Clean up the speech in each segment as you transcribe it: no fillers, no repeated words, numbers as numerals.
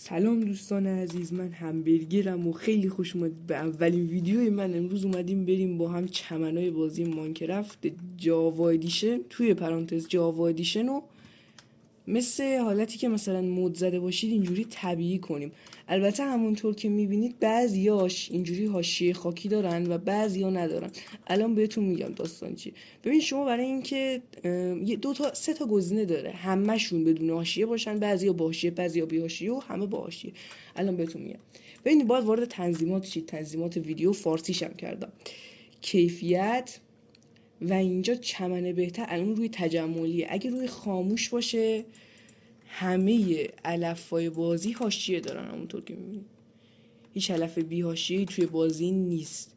سلام دوستان عزیز، من همبرگرم و خیلی خوش اومدید به اولین ویدیوی من. امروز اومدیم بریم با هم چمنای بازی ماینکرافت جاوا ادیشن توی پرانتز جاوا ادیشن رو مثل حالتی که مثلا مود زده باشید اینجوری طبیعی کنیم. البته همونطور که میبینید بعضیاش اینجوری حاشیه خاکی دارن و بعضیا ندارن. الان بهتون میگم داستان چیه. ببین شما برای اینکه سه تا گزینه داره، همشون بدون حاشیه باشن، بعضیا با حاشیه بعضیا بی حاشیه و همه با حاشیه. الان بهتون میگم. ببین باید وارد تنظیمات شید. تنظیمات ویدیو فارسیش هم کردم، کیفیت و اینجا چمن بهتر. الان روی تجملیه، اگه روی خاموش باشه همه علف‌های بازی حاشیه دارن. همونطور که می‌بینید هیچ علف بی حاشیه‌ای توی بازی نیست.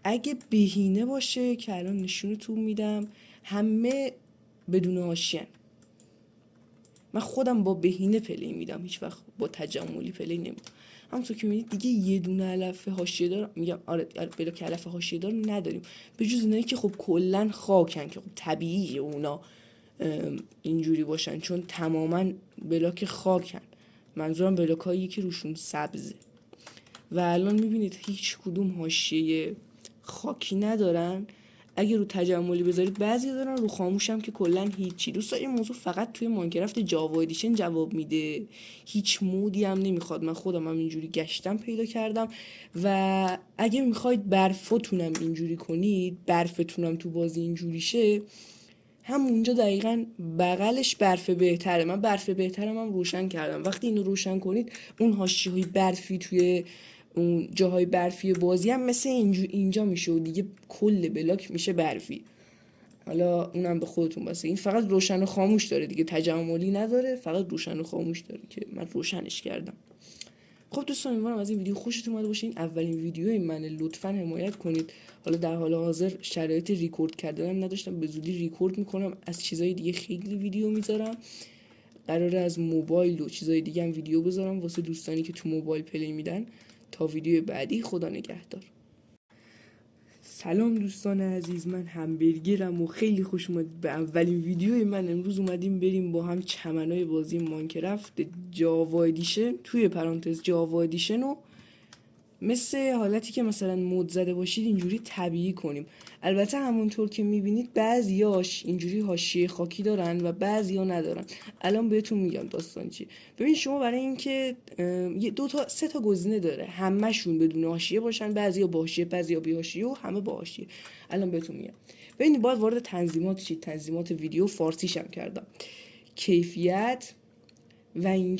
اگه بهینه باشه که الان نشونتون میدم همه بدون حاشیه. من خودم با بهینه پلی میدم، هیچ وقت با تجملی پلی نمیدم. همونطور که می‌بینید دیگه یه دونه علف حاشیه دار، میگم آره بلا که علف حاشیه دار نداریم، به جز اینایی که خب کلا خاکن که خب طبیعیه اونا اینجوری باشن چون تماما بلاک خاکن. منظورم بلاکایی که روشون سبزه و الان میبینید هیچ کدوم حاشیه خاکی ندارن. اگه رو تجملی بذارید بعضی دارن، رو خاموش هم که کلا هیچی. دوستا این موضوع فقط توی ماینکرافت جاوا ادیشن جواب میده، هیچ مودی هم نمیخواد. من خودم هم اینجوری گشتم پیدا کردم. و اگه میخواید برفتونم اینجوری کنید، برفتونم تو بازی اینجوری شه، همونجا دقیقاً بغلش برف بهتره. من برف بهترم هم روشن کردم. وقتی اینو روشن کنید اون حاشیه‌های برفی توی اون جاهای برفی بازی هم مثل اینجا میشه و دیگه کل بلاک میشه برفی. حالا اونم به خودتون بسه. این فقط روشن و خاموش داره دیگه، تجملی نداره، فقط روشن و خاموش داره که من روشنش کردم. خب دوستان امیدوارم از این ویدیو خوشتون اومده باشه. این اولین ویدیوی منه، لطفاً حمایت کنید. حالا در حال حاضر شرایط ریکورد کردنم نداشتم، به زودی ریکورد میکنم. از چیزای دیگه خیلی ویدیو میذارم، قراره از موبایل و چیزای دیگه هم ویدیو بذارم واسه دوستانی که تو موبایل پلی میدن. تا ویدیو بعدی، خدا نگهدار. سلام دوستان عزیز، من همبرگرم و خیلی خوش اومدید به اولین ویدیوی من. امروز اومدیم بریم با هم چمنای بازی ماینکرافت جاوا ادیشن توی پرانتز جاوا ادیشن رو مثل حالتی که مثلا مود زده باشید اینجوری طبیعی کنیم. البته همونطور که میبینید بعضیاش اینجوری حاشیه خاکی دارن و بعضیا ندارن. الان بهتون میگم داستان چیه. ببین شما برای اینکه سه تا گزینه داره، همشون بدون حاشیه باشن، بعضیا با حاشیه بعضیا بی حاشیه و همه با حاشیه. الان بهتون میگم. ببین باید وارد تنظیمات شید. تنظیمات ویدیو فارسیش هم کردم، کیفیت و اینجا